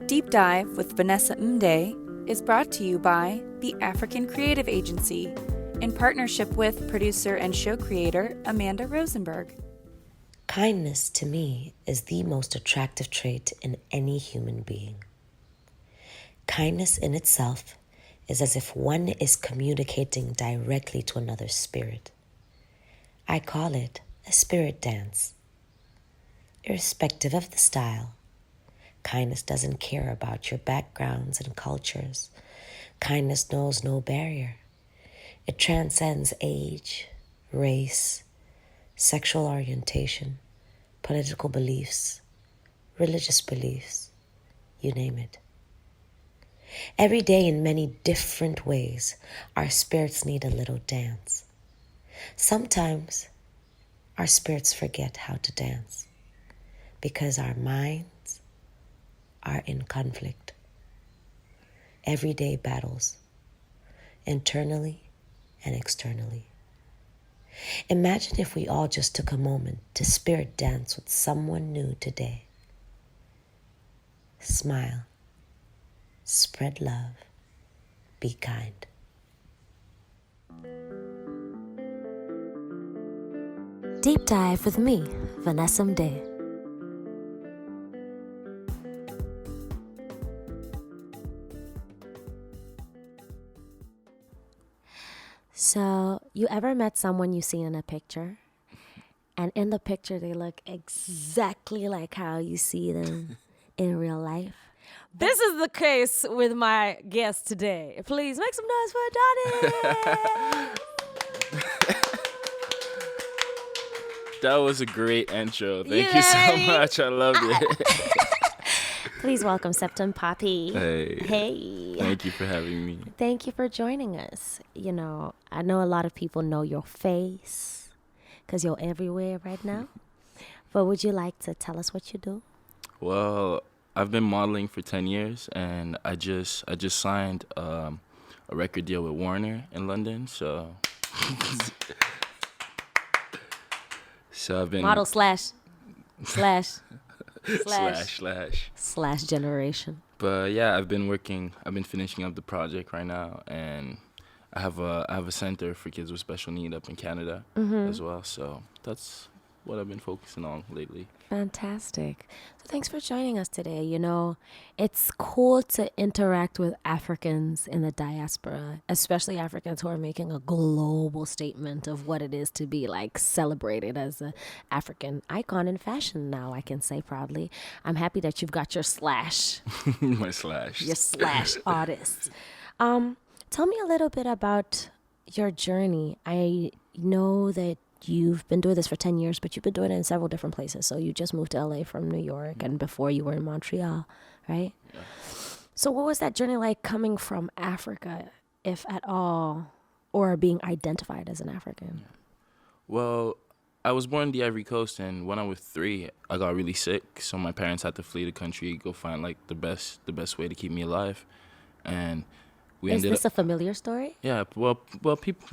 Deep Dive with Vanessa Mdee is brought to you by the African Creative Agency in partnership with producer and show creator Amanda Rosenberg. Kindness to me is the most attractive trait in any human being. Kindness in itself is as if one is communicating directly to another spirit. I call it a spirit dance. Irrespective of the style, kindness doesn't care about your backgrounds and cultures. Kindness knows no barrier. It transcends age, race, sexual orientation, political beliefs, religious beliefs, you name it. Every day in many different ways, our spirits need a little dance. Sometimes our spirits forget how to dance because our minds are in conflict. Everyday battles, internally and externally. Imagine if we all just took a moment to spirit dance with someone new today. Smile. Spread love. Be kind. Deep Dive with me, Vanessa Mdee. So, you ever met someone you see in a picture? And in the picture, they look exactly like how you see them in real life? This is the case with my guest today. Please make some noise for Adonis. That was a great intro. Thank you so much. I loved it. Please welcome Septum Poppy. Hey. Thank you for having me. Thank you for joining us. You know, I know a lot of people know your face because you're everywhere right now. But would you like to tell us what you do? Well, I've been modeling for 10 years, and I just signed a record deal with Warner in London. So I've been model slash generation. But yeah, I've been finishing up the project right now, and I have a center for kids with special need up in Canada as well. So that's what I've been focusing on lately. Fantastic. So thanks for joining us today. You know, it's cool to interact with Africans in the diaspora, especially Africans who are making a global statement of what it is to be like celebrated as an African icon in fashion now, I can say proudly. I'm happy that you've got your slash. My slash. Your slash artist. Tell me a little bit about your journey. I know that you've been doing this for 10 years, but you've been doing it in several different places. So you just moved to LA from New York, and before you were in Montreal, right? Yeah. So what was that journey like coming from Africa, if at all, or being identified as an African? Yeah. Well, I was born in the Ivory Coast, and when I was 3, I got really sick. So my parents had to flee the country, go find like the best way to keep me alive. And Is this a familiar story? Yeah, well, people,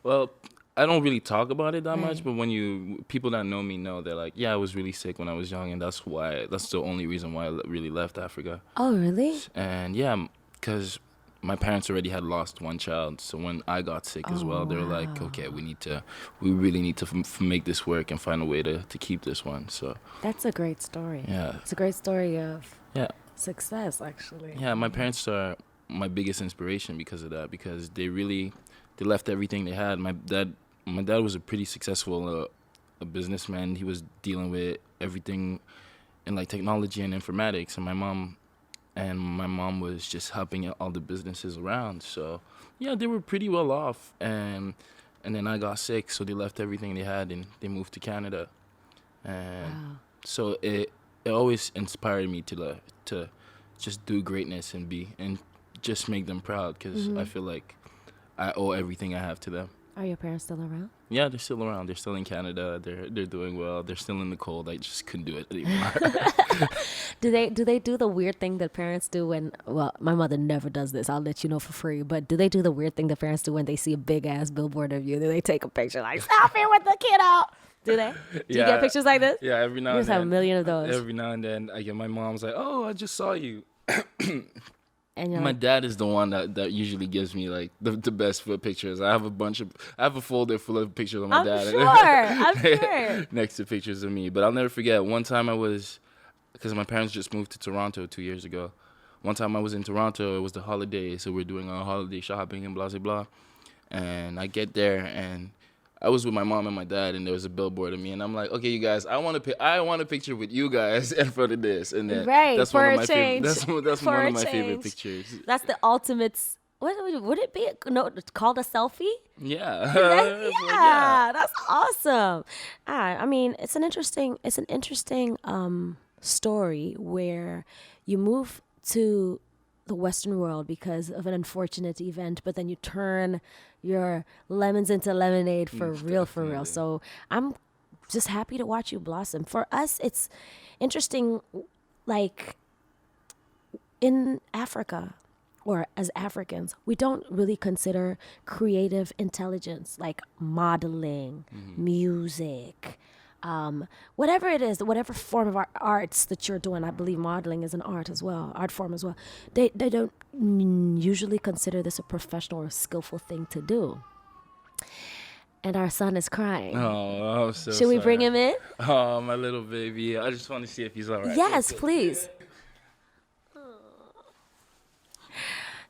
well, I don't really talk about it that much, but when people that know me know, they're like, yeah, I was really sick when I was young, and that's the only reason why I really left Africa. Oh, really? And yeah, because my parents already had lost one child, so when I got sick as well, they were like, okay, we really need to make this work and find a way to keep this one. So that's a great story. Yeah, it's a great story of success, actually. Yeah, my parents are my biggest inspiration because of that, because they left everything they had. My dad was a pretty successful a businessman. He was dealing with everything in like technology and informatics, and my mom was just helping all the businesses around. So yeah, they were pretty well off, and then I got sick, so they left everything they had and they moved to Canada. And so it always inspired me to just do greatness and just make them proud, because I feel like I owe everything I have to them. Are your parents still around? Yeah, they're still around. They're still in Canada. They're doing well. They're still in the cold. I just couldn't do it anymore. Do they do the weird thing that parents do when, well, my mother never does this, I'll let you know for free, but do they do the weird thing that parents do when they see a big ass billboard of you? Do they take a picture like, selfie with the kiddo? Do they? Do you get pictures like this? Yeah, every now You and just then. have a million of those. Every now and then, I get my mom's like, "Oh, I just saw you." And you're My like, dad is the one that usually gives me like the best foot pictures. I have a folder full of pictures of my I'm dad. sure. I'm sure. Next to pictures of me. But I'll never forget one time because my parents just moved to Toronto 2 years ago. One time I was in Toronto, it was the holiday, so we're doing our holiday shopping and blah, blah, blah. And I get there, and I was with my mom and my dad, and there was a billboard of me, and I'm like, okay, you guys, I want a picture with you guys in front of this, and then Right, that's for one of a my change. favorite. That's For one a of my favorite change. pictures. That's the ultimate. What would it be? No, it's called a selfie. Yeah, That's awesome. I mean, it's an interesting story where you move to the Western world because of an unfortunate event, but then you turn your lemons into lemonade for real. So I'm just happy to watch you blossom. For us, it's interesting, like in Africa, or as Africans, we don't really consider creative intelligence like modeling, music, whatever it is, whatever form of arts that you're doing. I believe modeling is an art form as well. They don't usually consider this a professional or skillful thing to do. And our son is crying. Oh, I'm so Should we bring him in? Oh, my little baby. I just want to see if he's all right. Yes, please.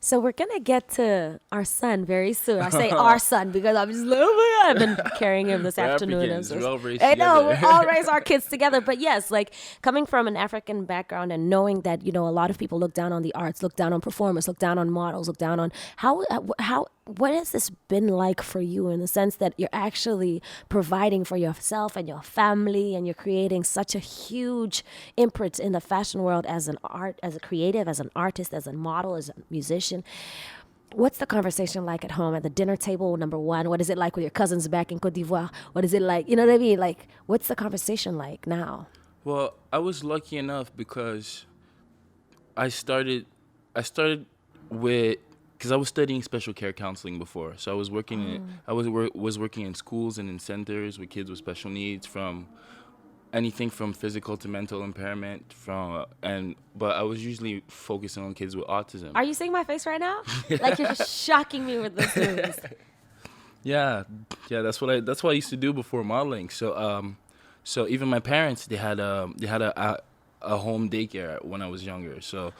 So we're going to get to our son very soon. I say our son because I'm just like, oh my God, I've been carrying him this afternoon. Africans, we're all raised I know, together. we all raise our kids together. But yes, like coming from an African background and knowing that, a lot of people look down on the arts, look down on performers, look down on models, look down on what has this been like for you in the sense that you're actually providing for yourself and your family, and you're creating such a huge imprint in the fashion world as a creative, as an artist, as a model, as a musician. What's the conversation like at home at the dinner table, number one? What is it like with your cousins back in Côte d'Ivoire? What is it like? You know what I mean? Like, what's the conversation like now? Well, I was lucky enough because I started with, because I was studying special care counseling before. So I was working was working in schools and in centers with kids with special needs, from anything from physical to mental impairment, but I was usually focusing on kids with autism. Are you seeing my face right now? Like, you're just shocking me with this news. Yeah, that's what I used to do before modeling. So even my parents, they had a home daycare when I was younger. So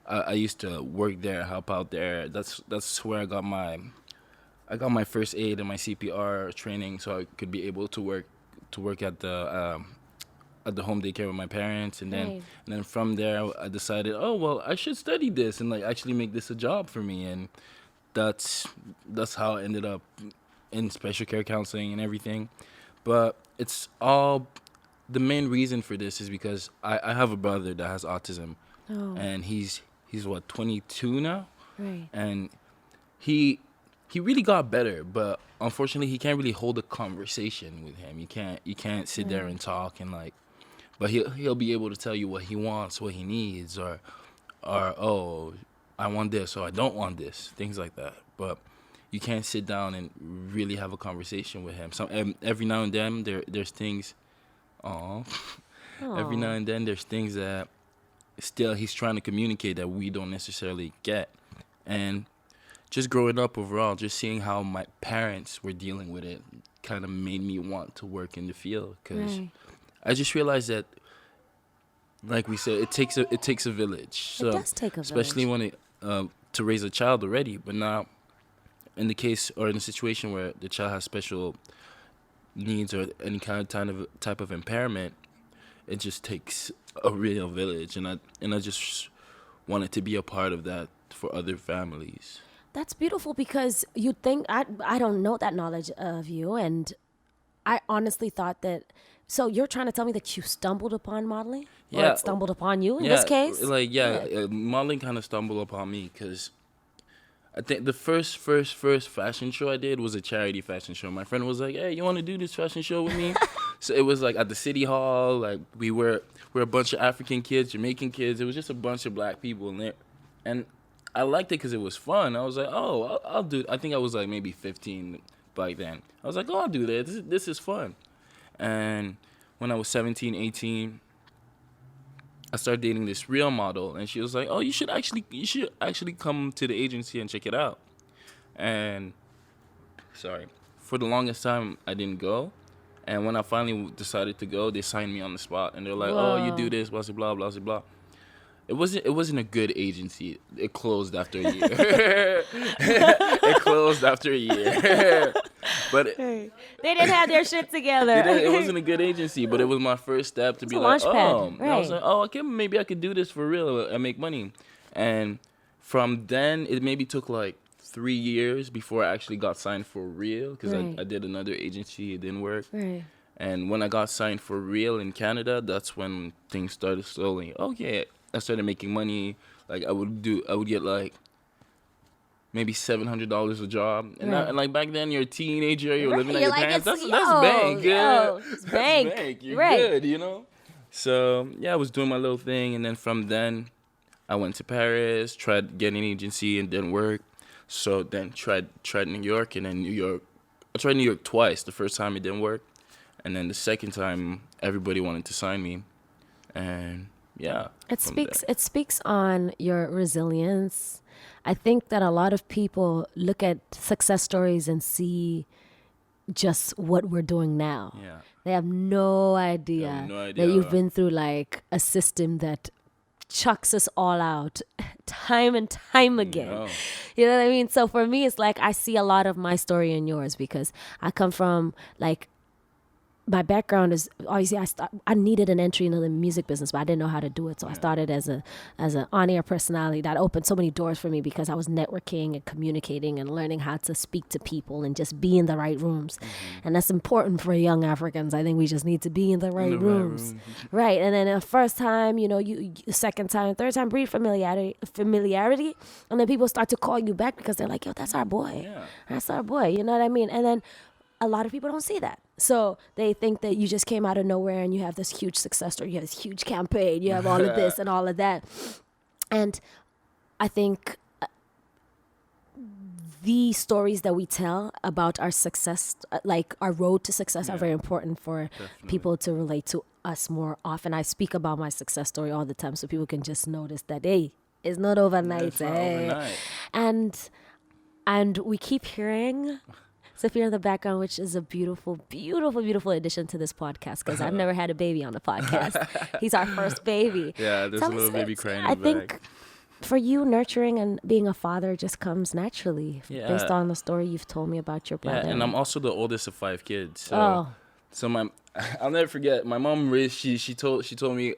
I used to work there, help out there. That's where I got my first aid and my CPR training, so I could be able to work at the home daycare with my parents. And then from there I decided, oh well, I should study this and like actually make this a job for me. And that's how I ended up in special care counseling and everything. But it's all, the main reason for this is because I have a brother that has autism. And he's what, 22 now? Right. And he really got better, but unfortunately he can't really hold a conversation with him. You can't sit there and talk and like, but he'll be able to tell you what he wants, what he needs, or oh, I want this or I don't want this, things like that. But you can't sit down and really have a conversation with him. So every now and then there's things, every now and then there's things that still he's trying to communicate that we don't necessarily get. And just growing up overall, just seeing how my parents were dealing with it kind of made me want to work in the field, because I just realized that, like we said, it takes a village. So it does take a especially village. when to raise a child already, but now in the case or in a situation where the child has special needs or any kind of type of impairment, it just takes a real village, and I just wanted to be a part of that for other families. That's beautiful, because you think, I don't know that knowledge of you, and I honestly thought that, so you're trying to tell me that you stumbled upon modeling? Or it stumbled upon you in this case? Modeling kind of stumbled upon me, because I think the first fashion show I did was a charity fashion show. My friend was like, hey, you want to do this fashion show with me? So it was like at the city hall, like we're a bunch of African kids, Jamaican kids. It was just a bunch of black people in there. And I liked it because it was fun. I was like, oh, I'll do it. I think I was like maybe 15 back then. I was like, oh, I'll do that. This is fun. And when I was 17, 18, I started dating this real model, and she was like, "Oh, you should actually come to the agency and check it out." And for the longest time, I didn't go. And when I finally decided to go, they signed me on the spot, and they're like, Whoa. "Oh, you do this, blah blah blah blah blah." It wasn't a good agency. It closed after a year. It closed after a year. But They didn't have their shit together. it wasn't a good agency, but it was my first step to be a like, launchpad, oh. And I was right. like, oh, okay, maybe I could do this for real and make money. And from then, it maybe took like 3 years before I actually got signed for real, because Right. I did another agency. It didn't work. Right. And when I got signed for real in Canada, that's when things started slowly. Okay, I started making money. Like I would get like maybe $700 a job, and, Right. and like back then, you're a teenager, you're Right, living at you're your like, parents. it's- That's yo, bank, yo, it's That's bank. You're Right. good, you know. So yeah, I was doing my little thing, and then from then, I went to Paris, tried getting an agency, and didn't work. So then tried New York, and then New York. I tried New York twice. The first time it didn't work, and then the second time everybody wanted to sign me, and yeah. It from speaks on your resilience. I think that a lot of people look at success stories and see just what we're doing now. there. Yeah. They have no idea, no idea. that you've been through like a system that chucks us all out time and time again. No. You know what I mean? So for me, it's like I see a lot of my story in yours, because I come from like, my background is obviously I needed an entry into the music business, but I didn't know how to do it. So I started as an on-air personality. That opened so many doors for me, because I was networking and communicating and learning how to speak to people and just be in the right rooms. And that's important for young Africans. I think we just need to be in the right rooms. Right. And then the first time, you second time, third time, breed familiarity. And then people start to call you back because they're like, yo, that's our boy. Yeah. That's our boy. You know what I mean? And then a lot of people don't see that. So they think that you just came out of nowhere and you have this huge success story, you have this huge campaign, you have all of this and all of that. And I think the stories that we tell about our success, like our road to success, are very important for people to relate to us more often. I speak about my success story all the time so people can just notice that, hey, it's not overnight. It's not overnight. And we keep hearing Sophia in the background, which is a beautiful, beautiful, beautiful addition to this podcast, because I've never had a baby on the podcast. He's our first baby. Yeah, there's Tell a little us, baby crying in I the think back. for you, nurturing and being a father just comes naturally, based on the story you've told me about your brother. Yeah, and I'm also the oldest of 5 kids. So, Oh. I'll never forget. My mom raised. She told me,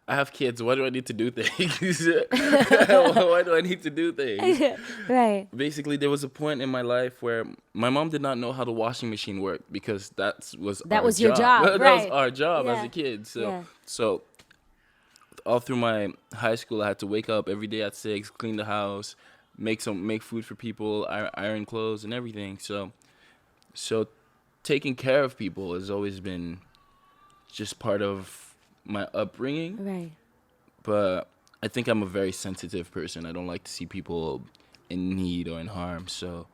I have kids. Why do I need to do things? Why do I need to do things? Right. Basically, there was a point in my life where my mom did not know how the washing machine worked, because that was your job, That right. was our job as Yeah. a kid. Yeah. So all through my high school, I had to wake up every day at 6, clean the house, make food for people, iron clothes and everything. So taking care of people has always been just part of my upbringing. Right. But I think I'm a very sensitive person. I don't like to see people in need or in harm. So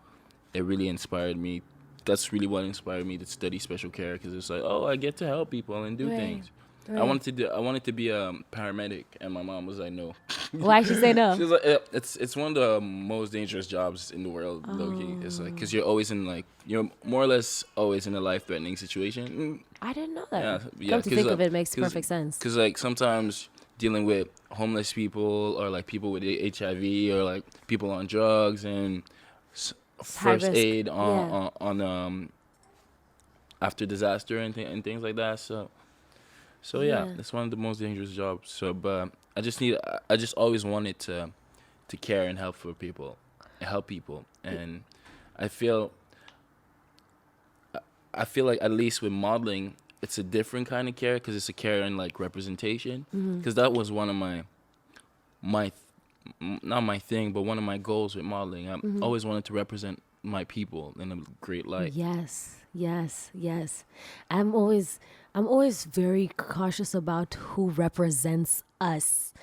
it really inspired me. That's really what inspired me to study special care, because it's like, oh, I get to help people and do Right. things. Right. I wanted to be a paramedic, and my mom was like, no. Why'd she say no? She was like, it's one of the most dangerous jobs in the world, low-key. It's like, because you're more or less always in a life-threatening situation. I didn't know that. Yeah, Come to think of it, makes perfect sense. Because like sometimes dealing with homeless people, or like people with HIV, or like people on drugs, and first risk. aid on after disaster and things like that. So yeah, it's one of the most dangerous jobs. So, but I just always wanted to care and help people, and I feel like, at least with modeling, it's a different kind of care, because it's a care in like representation. Because that was one of my not my thing, but one of my goals with modeling. I always wanted to represent my people in a great light. Yes. I'm always very cautious about who represents us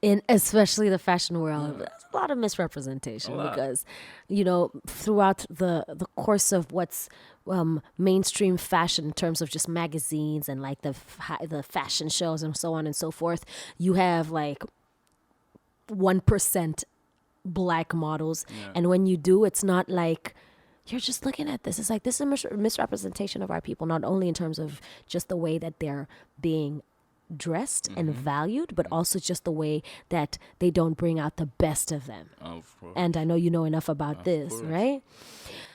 in especially the fashion world. There's a lot of misrepresentation because, throughout the course of what's mainstream fashion in terms of just magazines and like the fashion shows and so on and so forth, you have like 1% black models. And when you do, it's not like you're just looking at this. It's like this is a misrepresentation of our people, not only in terms of just the way that they're being dressed and valued, but also just the way that they don't bring out the best of them. And I know you know enough about this, right?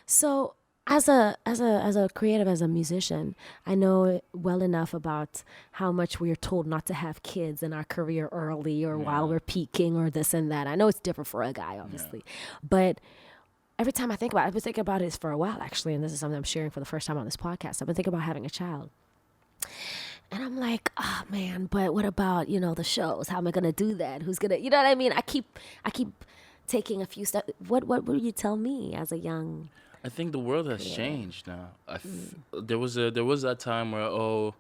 So as a creative, as a musician, I know well enough about how much we are told not to have kids in our career early or while we're peaking or this and that. I know it's different for a guy, obviously, but every time I think about it, I've been thinking about it for a while, actually, and this is something I'm sharing for the first time on this podcast. I've been thinking about having a child. And I'm like, oh, man, but what about, the shows? How am I going to do that? Who's going to, you know what I mean? I keep taking a few steps. What would you tell me as a young... I think the world has changed now. There was that time where,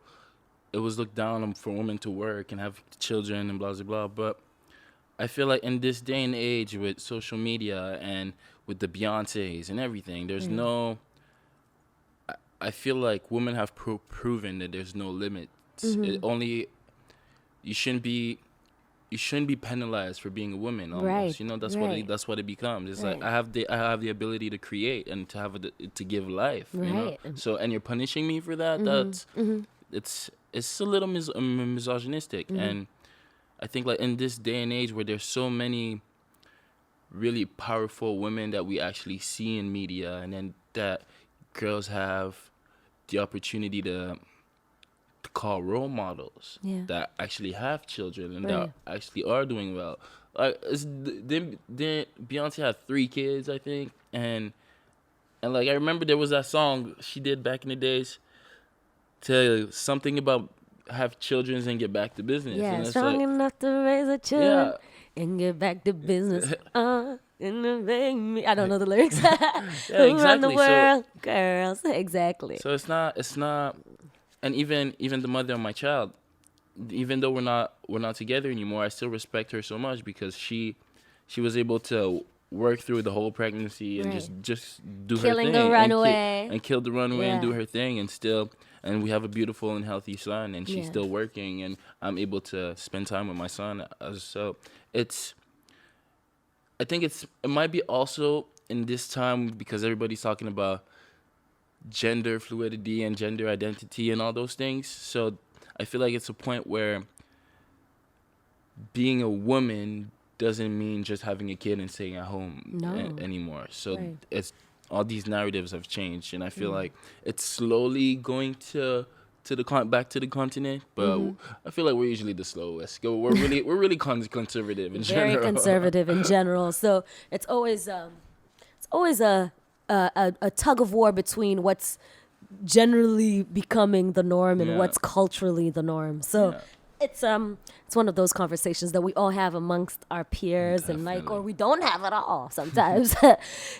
it was looked down on for women to work and have children and blah, blah, blah. But I feel like in this day and age with social media and with the Beyoncés and everything, there's no... I feel like women have proven that there's no limits. You shouldn't be penalized for being a woman. Almost. Right. That's what it becomes. It's Right. like I have the ability to create and to have to give life. Right. So and you're punishing me for that. That's it's a little misogynistic. And I think like in this day and age where there's so many really powerful women that we actually see in media, and then that girls have the opportunity to call role models that actually have children and that actually are doing well. Like Beyonce had 3 kids, I think, and like I remember there was that song she did back in the days, to something about have children and get back to business. Yeah, and strong like, enough to raise a child and get back to business. I don't know the lyrics. Who run the world, girls. Exactly. So it's not, and even the mother of my child, even though we're not together anymore, I still respect her so much because she was able to work through the whole pregnancy and just do her thing. Killing the runaway. And kill the runaway and do her thing and we have a beautiful and healthy son, and she's still working, and I'm able to spend time with my son. So I think it might be also in this time because everybody's talking about gender fluidity and gender identity and all those things. So I feel like it's a point where being a woman doesn't mean just having a kid and staying at home anymore. So it's all these narratives have changed, and I feel like it's slowly going back to the continent, but I feel like we're usually the slowest. We're really conservative in general. Very conservative in general. So it's always a tug of war between what's generally becoming the norm and what's culturally the norm. So it's one of those conversations that we all have amongst our peers, and or we don't have at all sometimes.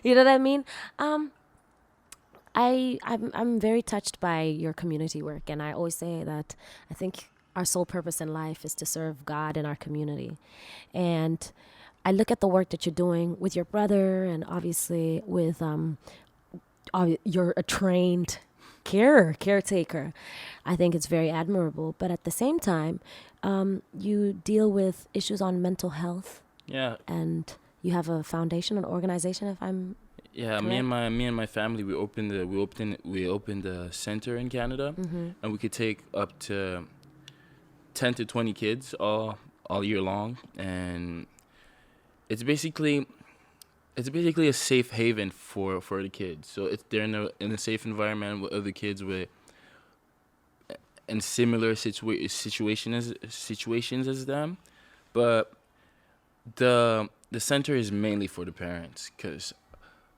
You know what I mean? I'm very touched by your community work, and I always say that I think our sole purpose in life is to serve God and our community. And I look at the work that you're doing with your brother, and obviously with you're a trained caretaker. I think it's very admirable. But at the same time, you deal with issues on mental health. Yeah. And you have a foundation, an organization, if I'm correct? me and my family, we opened a center in Canada, and we could take up to 10 to 20 kids all year long, and it's basically a safe haven for the kids. So they're in a safe environment with other kids in similar situations as them, but the center is mainly for the parents, because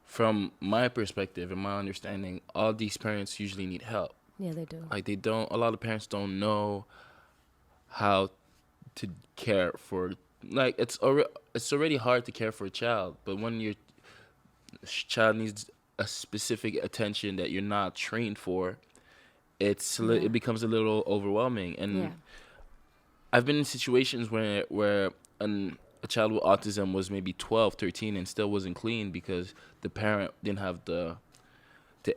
from my perspective and my understanding, all these parents usually need help. Yeah, they do. Like a lot of parents don't know how to care for, like it's already hard to care for a child, but when your child needs a specific attention that you're not trained for, it becomes a little overwhelming. And I've been in situations where a child with autism was maybe 12, 13 and still wasn't clean because the parent didn't have the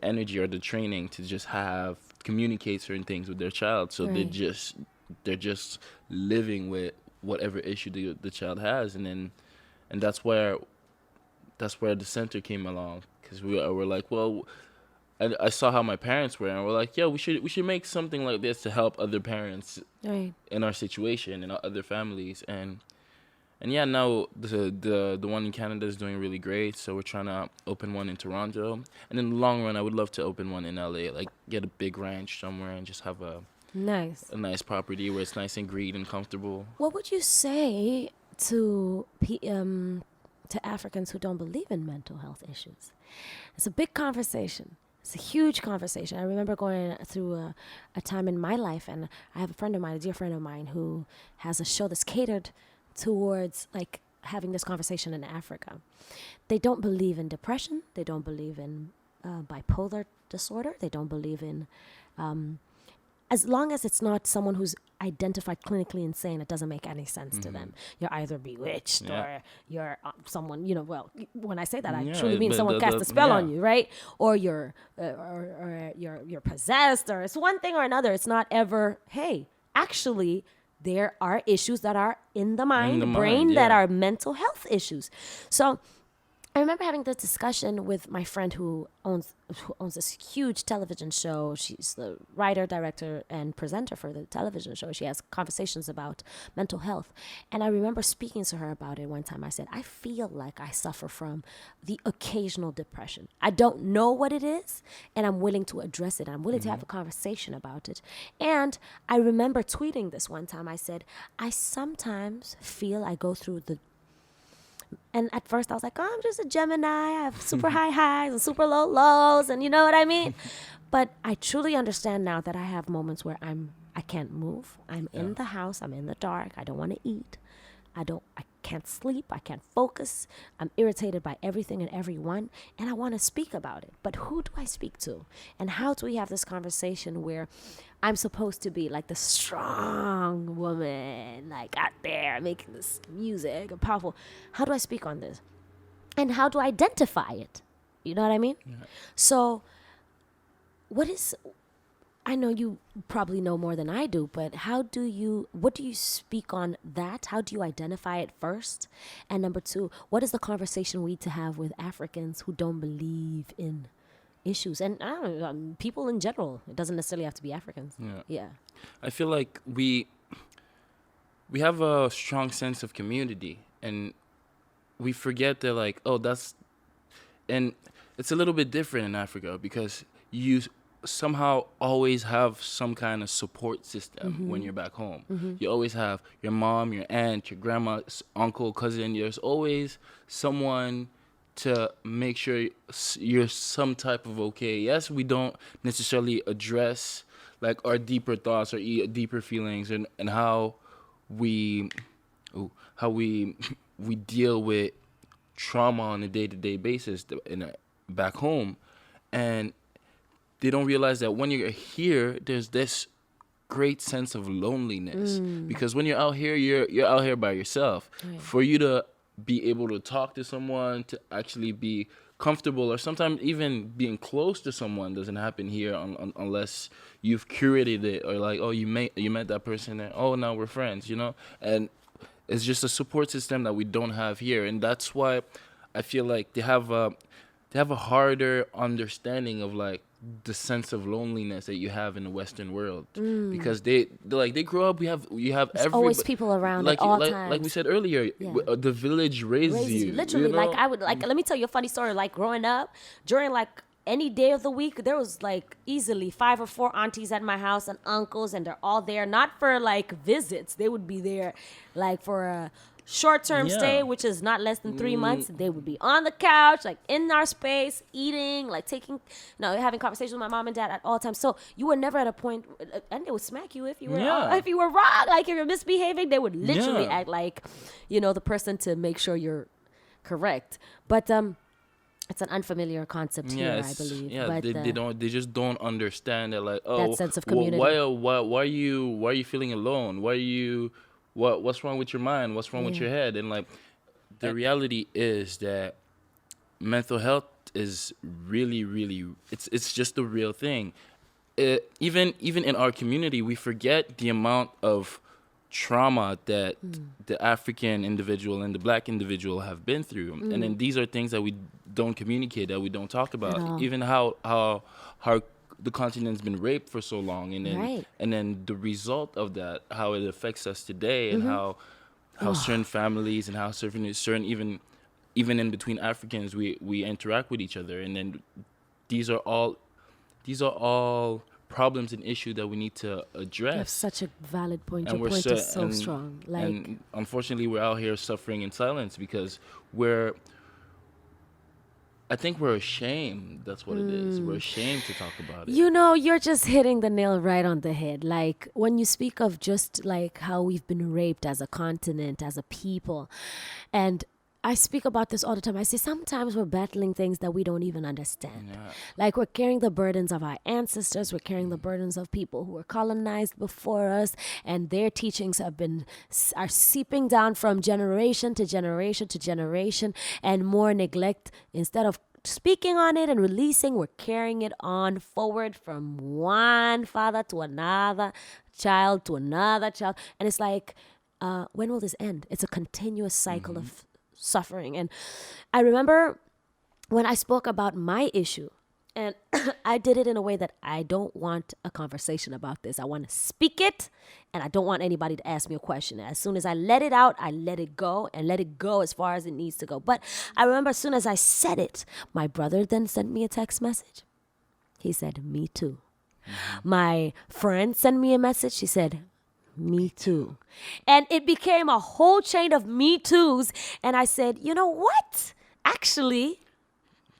energy or the training to just communicate certain things with their child. So they're just living with whatever issue the child has, and that's where the center came along, because we're like, well, I saw how my parents were, and we're like, yeah, we should make something like this to help other parents in our situation and other families, and yeah, now the one in Canada is doing really great, so we're trying to open one in Toronto, and in the long run, I would love to open one in LA, like get a big ranch somewhere and just have a nice property where it's nice and green and comfortable. What would you say to Africans who don't believe in mental health issues? It's a big conversation. It's a huge conversation. I remember going through a time in my life, and I have a dear friend of mine, who has a show that's catered towards like having this conversation in Africa. They don't believe in depression. They don't believe in bipolar disorder. They don't believe in as long as it's not someone who's identified clinically insane, it doesn't make any sense to them. You're either bewitched or you're someone, well, when I say that, I truly mean someone cast a spell on you, right? Or you're possessed, or it's one thing or another. It's not ever, hey, actually, there are issues that are in the mind, brain, that are mental health issues. So I remember having this discussion with my friend who owns this huge television show. She's the writer, director, and presenter for the television show. She has conversations about mental health. And I remember speaking to her about it one time. I said, I feel like I suffer from the occasional depression. I don't know what it is, and I'm willing to address it. I'm willing to have a conversation about it. And I remember tweeting this one time. I said, I sometimes feel I go through and at first I was like, oh, I'm just a Gemini. I have super high highs and super low lows, and you know what I mean? But I truly understand now that I have moments where I can't move. I'm in the house. I'm in the dark. I don't want to eat. I can't sleep. I can't focus. I'm irritated by everything and everyone, and I want to speak about it. But who do I speak to? And how do we have this conversation where I'm supposed to be like the strong woman, like out there making this music and powerful? How do I speak on this? And how do I identify it? You know what I mean? Yeah. So I know you probably know more than I do, but what do you speak on that? How do you identify it first? And number two, what is the conversation we need to have with Africans who don't believe in issues? And I don't know, people in general. It doesn't necessarily have to be Africans. Yeah. I feel like we have a strong sense of community, and we forget that, like, and it's a little bit different in Africa, because you somehow always have some kind of support system when you're back home. You always have your mom, your aunt, your grandma, uncle, cousin. There's always someone to make sure you're some type of okay. Yes, we don't necessarily address like our deeper thoughts or deeper feelings and how we deal with trauma on a day-to-day basis back home. And they don't realize that when you're here, there's this great sense of loneliness, because when you're out here, you're out here by yourself. Right. For you to be able to talk to someone, to actually be comfortable, or sometimes even being close to someone doesn't happen here unless you've curated it, or like, oh, you met that person, and oh, now we're friends, and it's just a support system that we don't have here. And that's why I feel like they have a harder understanding of like the sense of loneliness that you have in the Western world, because they grow up. You have There's always people around at all times. Like we said earlier, the village raised you. Literally, like I would like. Let me tell you a funny story. Like growing up, during like any day of the week, there was like easily 5 or 4 aunties at my house and uncles, and they're all there not for like visits. They would be there like for a short-term stay, which is not less than 3 months. They would be on the couch, like in our space, eating, like having conversations with my mom and dad at all times. So you were never at a point, and they would smack you if you were wrong. Like if you're misbehaving, they would literally act like, the person to make sure you're correct. But It's an unfamiliar concept Yeah, here, I believe. yeah. But They just don't understand that, like, that oh, sense of community. why are you feeling alone? What's wrong with your mind? What's wrong with your head? And like, the reality is that mental health is really, really, it's just a real thing. Even in our community, we forget the amount of trauma that the African individual and the Black individual have been through, and then these are things that we don't communicate, that we don't talk about. Even how the continent's been raped for so long, and then and then the result of that, how it affects us today, and how certain families and how certain even in between Africans we interact with each other, and then these are all problems and issues that we need to address. You have such a valid point. And Your point is so strong. Like, and unfortunately, we're out here suffering in silence because I think we're ashamed. That's what it is. We're ashamed to talk about it. you know, you're just hitting the nail right on the head. Like, when you speak of just like how we've been raped as a continent, as a people, and I speak about this all the time. I say sometimes we're battling things that we don't even understand. Yeah. Like, we're carrying the burdens of our ancestors. We're carrying the burdens of people who were colonized before us, and their teachings are seeping down from generation to generation to generation, and more neglect. Instead of speaking on it and releasing, we're carrying it on forward from one father to another child to another child. And it's like, when will this end? It's a continuous cycle of suffering. And I remember when I spoke about my issue, and I did it in a way that I don't want a conversation about this. I want to speak it, and I don't want anybody to ask me a question. As soon as I let it out, I let it go, and let it go as far as it needs to go. But I remember as soon as I said it, my brother then sent me a text message. He said, "Me too." My friend sent me a message. She said, "Me too." And it became a whole chain of me too's. And I said, you know what? Actually,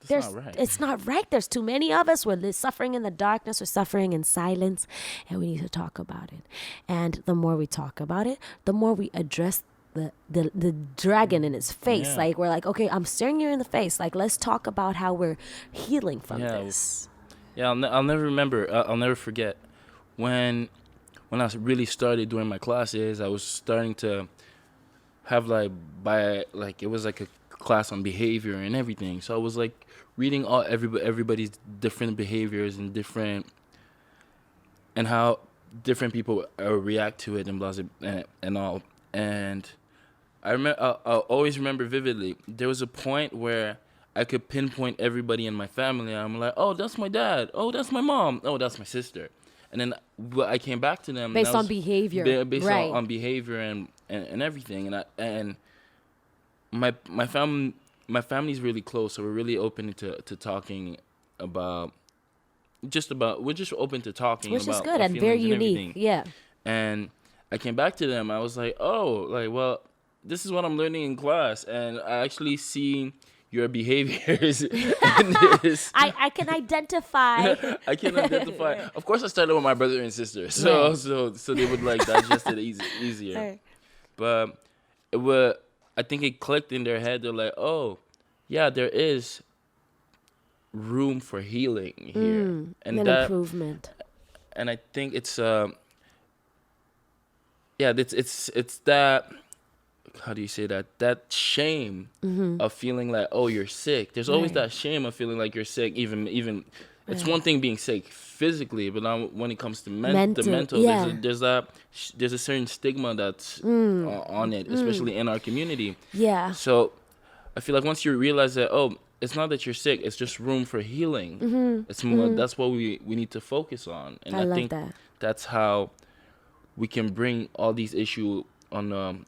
That's not right. it's not right. There's too many of us. We're suffering in the darkness. We're suffering in silence. And we need to talk about it. And the more we talk about it, the more we address the dragon in his face. Yeah. Like, we're like, okay, I'm staring you in the face. Like, let's talk about how we're healing from this. Yeah, I'll never forget when I really started doing my classes. I was starting to have it was like a class on behavior and everything. So I was like reading everybody's different behaviors and how different people react to it and blah and all. And I always remember vividly. There was a point where I could pinpoint everybody in my family. I'm like, oh, that's my dad. Oh, that's my mom. Oh, that's my sister. And then I came back to them Based on behavior. Based right. on behavior and everything. And my family's really close, so we're really open to talking about we're just open to talking Which about is good and very unique. Everything. Yeah. And I came back to them. I was like, oh, like, well, this is what I'm learning in class, and I actually see your behaviors in this. I can identify. I can identify. Of course, I started with my brother and sister, so they would like digest it easier. Right. But I think it clicked in their head. They're like, oh, yeah, there is room for healing here, and improvement. And I think it's it's that. How do you say that? That shame of feeling like, oh, you're sick. There's always that shame of feeling like you're sick. Even it's one thing being sick physically, but now when it comes to the mental, there's a certain stigma that's on it, especially in our community. Yeah. So I feel like once you realize that, oh, it's not that you're sick, it's just room for healing. It's more, that's what we need to focus on, and I think that's how we can bring all these issues on.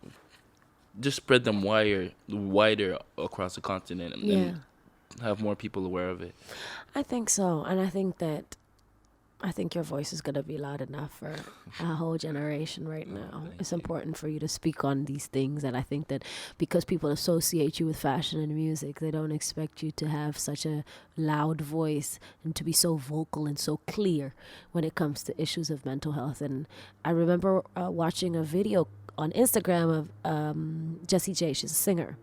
Just spread them wider across the continent and have more people aware of it. I think so. And I think your voice is going to be loud enough for a whole generation right now. It's important for you to speak on these things. And I think that because people associate you with fashion and music, they don't expect you to have such a loud voice and to be so vocal and so clear when it comes to issues of mental health. And I remember watching a video on Instagram of Jessie J. She's a singer.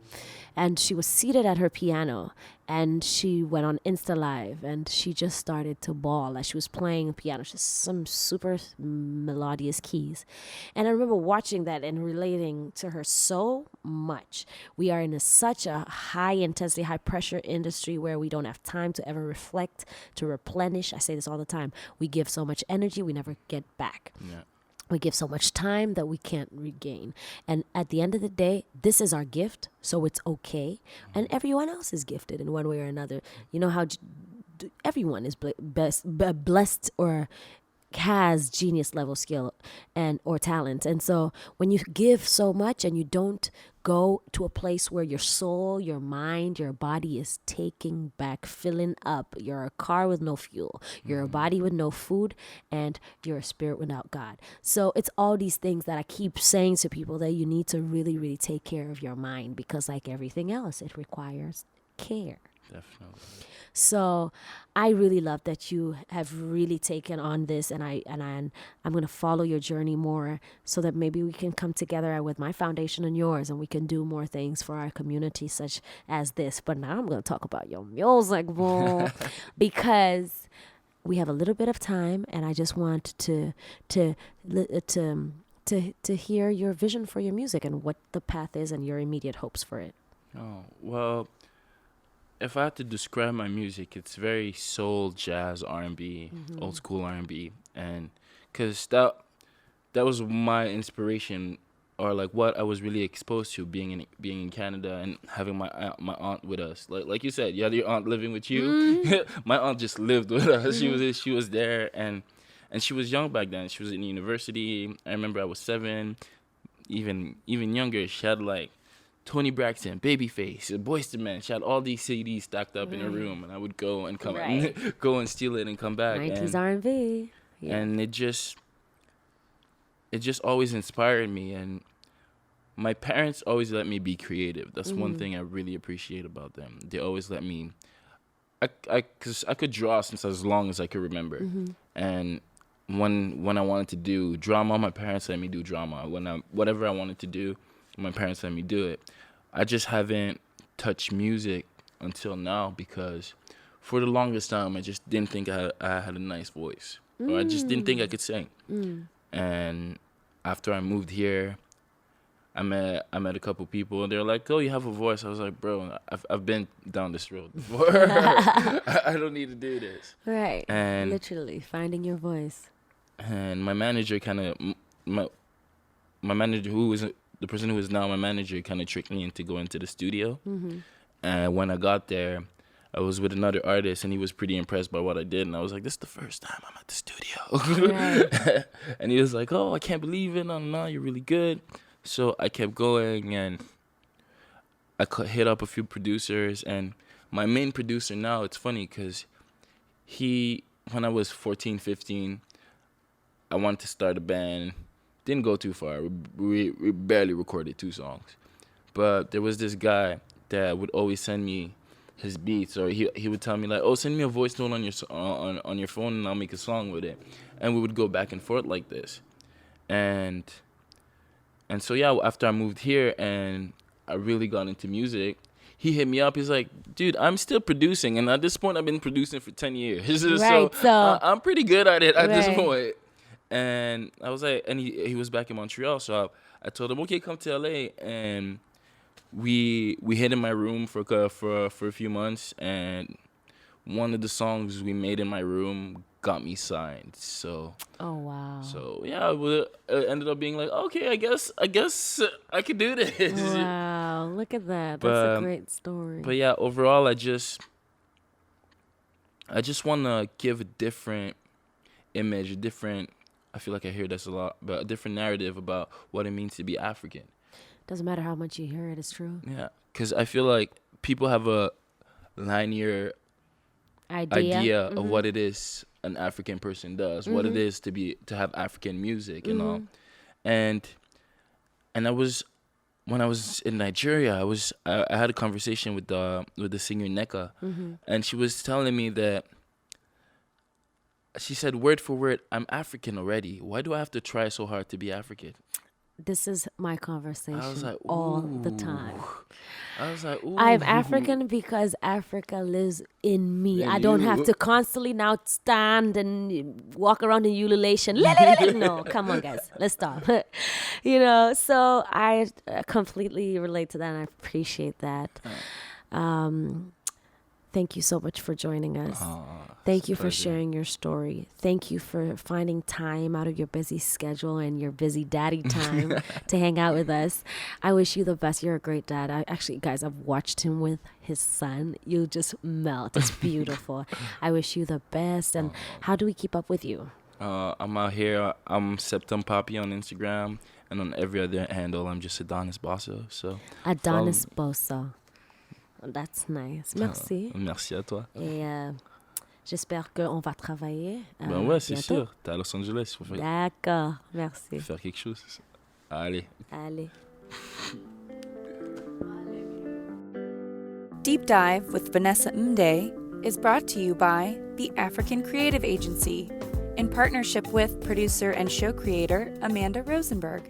And she was seated at her piano, and she went on Insta Live, and she just started to bawl as she was playing piano, just some super melodious keys. And I remember watching that and relating to her so much. We are in such a high intensity, high pressure industry where we don't have time to ever reflect, to replenish. I say this all the time. We give so much energy, we never get back. Yeah. We give so much time that we can't regain. And at the end of the day, this is our gift, so it's okay. And everyone else is gifted in one way or another. You know how everyone is blessed or has genius level skill and or talent. And so when you give so much and you don't go to a place where your soul, your mind, your body is taking back, filling up, you're a car with no fuel, you're a body with no food, and you're a spirit without God. So it's all these things that I keep saying to people, that you need to really, really take care of your mind, because like everything else, it requires care. Definitely. So I really love that you have really taken on this, and I'm going to follow your journey more, so that maybe we can come together with my foundation and yours, and we can do more things for our community such as this. But now I'm going to talk about your music, boo, because we have a little bit of time, and I just want to hear your vision for your music and what the path is and your immediate hopes for it. Oh, well, if I had to describe my music, it's very soul, jazz, R&B, old school R&B, and because that was my inspiration, or like what I was really exposed to being in Canada and having my aunt with us. Like you said, you had your aunt living with you. My aunt just lived with us. She was there, and she was young back then. She was in university. I remember I was 7, even younger. She had like Tony Braxton, Babyface, Boyz II Men. She had all these CDs stacked up in her room, and I would go and go and steal it and come back. 90s R&B. Yeah. And it just always inspired me. And my parents always let me be creative. That's one thing I really appreciate about them. They always let me. Because I could draw since as long as I could remember. And when I wanted to do drama, my parents let me do drama. Whatever I wanted to do, my parents let me do it. I just haven't touched music until now, because for the longest time I just didn't think I had a nice voice, or I just didn't think I could sing. And after I moved here, I met a couple people, and they're like, "Oh, you have a voice." I was like, "Bro, I've been down this road before. I don't need to do this." Right. And literally finding your voice. And my manager my manager, who is the person who is now my manager, kind of tricked me into going to the studio. And when I got there, I was with another artist, and he was pretty impressed by what I did. And I was like, "This is the first time I'm at the studio." Right. And he was like, "Oh, I can't believe it. No, you're really good." So I kept going, and I hit up a few producers. And my main producer now, it's funny because when I was 14, 15, I wanted to start a band. Didn't go too far. We barely recorded 2 songs. But there was this guy that would always send me his beats, or he would tell me like, "Oh, send me a voice note on your phone, and I'll make a song with it." And we would go back and forth like this. And so yeah, after I moved here and I really got into music, he hit me up. He's like, "Dude, I'm still producing, and at this point I've been producing for 10 years. Right, so I'm pretty good at it at this point." And I was like, and he was back in Montreal, so I told him, "Okay, come to LA." And we hid in my room for a few months, and one of the songs we made in my room got me signed. So oh wow. So yeah, it ended up being like, okay, I guess I could do this. Wow, look at that. That's a great story. But yeah, overall, I just want to give a different image, I feel like I hear this a lot, but a different narrative about what it means to be African. Doesn't matter how much you hear it, it's true. Yeah, because I feel like people have a linear idea of what it is an African person does, what it is to have African music and all. And when I was in Nigeria, I had a conversation with the singer Neka, and she was telling me that, she said, word for word, "I'm African already. Why do I have to try so hard to be African?" this is my conversation I was like, all the ooh. time. I was like, ooh. I'm African because Africa lives in me. In I don't you. have to constantly now stand and walk around in ululation. No, come on, guys. Let's stop. So I completely relate to that, and I appreciate that. Thank you so much for joining us. Thank you for sharing your story. Thank you for finding time out of your busy schedule and your busy daddy time to hang out with us. I wish you the best. You're a great dad. Guys, I've watched him with his son. You just melt. It's beautiful. I wish you the best. And how do we keep up with you? I'm out here. I'm Septum Papi on Instagram, and on every other handle, I'm just Adonis Bosso. So Adonis Bosso. That's nice. Merci. Merci à toi. Et j'espère qu'on va travailler. Ben ouais, c'est bientôt. sûr. T'es à Los Angeles. Faut D'accord. Merci. faire quelque chose. Allez. Deep Dive with Vanessa Mdee is brought to you by the African Creative Agency in partnership with producer and show creator Amanda Rosenberg.